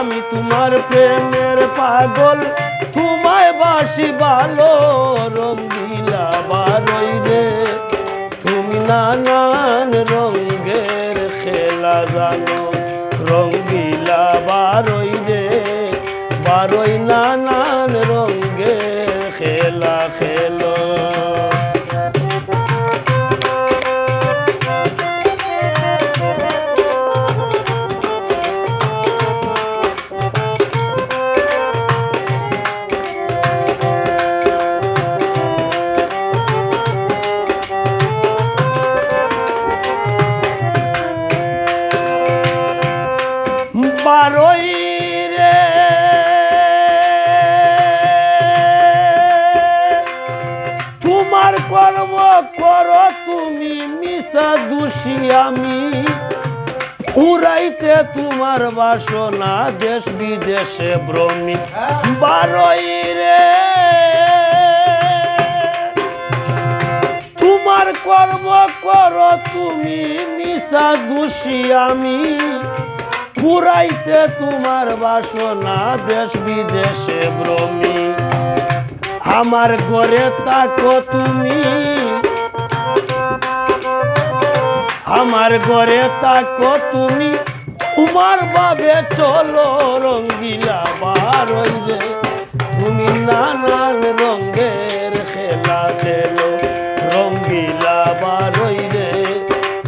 আমি তোমার প্রেমের পাগল তোমায় বাসি ভালো রঙ্গিলা বারই রে তুমি নানান রঙের খেলা জানো রঙ্গিলা বারই রে বারই নানান রঙের খেলা খেলো বারই রে তোমার কর্ম করো তুমি মিশা দোষী আমি উড়াইতে তোমার বাসনা দেশ বিদেশে ভ্রমি বারই রে তোমার কর্ম করো তুমি মিশা দোষী আমি পুরাইতে তোমার বাসনা দেশ বিদেশে ভ্রমি আমার ঘরে তাকো তুমি আমার ঘরে তাকো তুমি তোমার ভাবে চলো রঙ্গিলা বারই রে তুমি নানান রঙের খেলা খেলো রঙ্গিলা বারই রে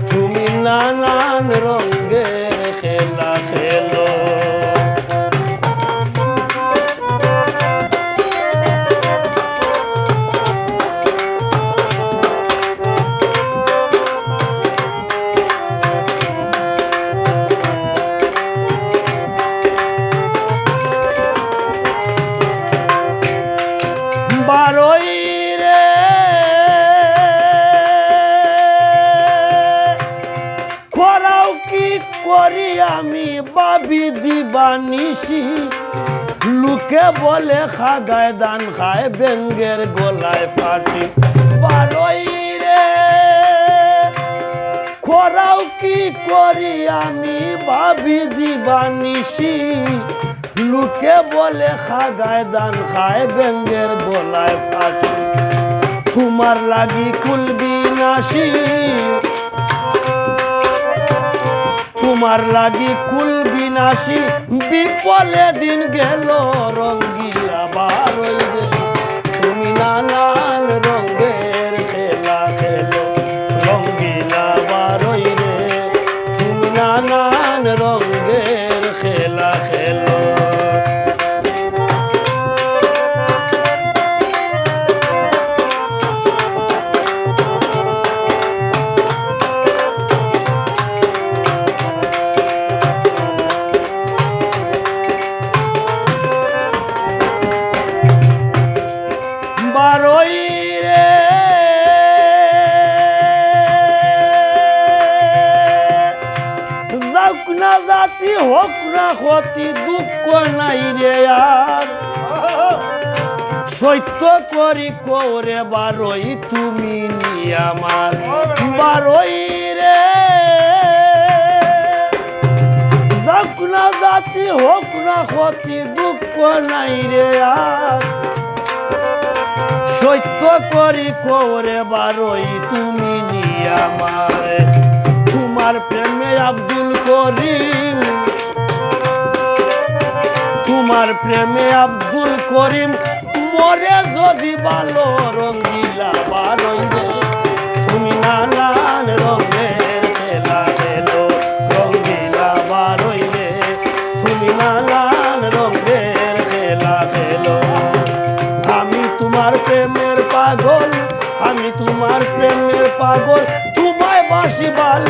তুমি নানান রঙের খেলা খেলো বারই রে করাও কি করি আমি বাবি দিবানিসি লোকে বলে খাগায় দান খায় বেঙ্গের গলায় ফাটি বারই রে করাও কি করি আমি বাবি দিবানিসি লোকে বলে খাগায় দান খায় বেঙ্গের গলায় ফাটি তোমার লাগি কুলবি নাসি তোমার লাগি কুল বিনাশী বিপলে দিন গেল রঙ্গিলা বারই রে তুমি নানান রঙের খেলা খেলো রঙ্গিলা বারই রে তুমি নানান রঙের খেলা খেলো বারই রে যাক না জাতি হোক না ক্ষতি দুঃখ নাই রে আর সত্য করি করে বারই তুমি নি আমার বারই রে যাক না জাতি হোক না ক্ষতি দুঃখ নাই রে আর সত্য করি করে বারই তুমি নি আমার তোমার প্রেমে আব্দুল করিম তোমার প্রেমে আব্দুল করিম মরে যদি ভালো রঙ্গিলা বারই রে তুমি নানান রঙের খেলা খেলো রঙ্গিলা বারই রে তুমি নানান রঙের খেলা খেলো আমি তোমার প্রেমের পাগল আমি তোমার প্রেমের পাগল তোমায় বাসি ভালো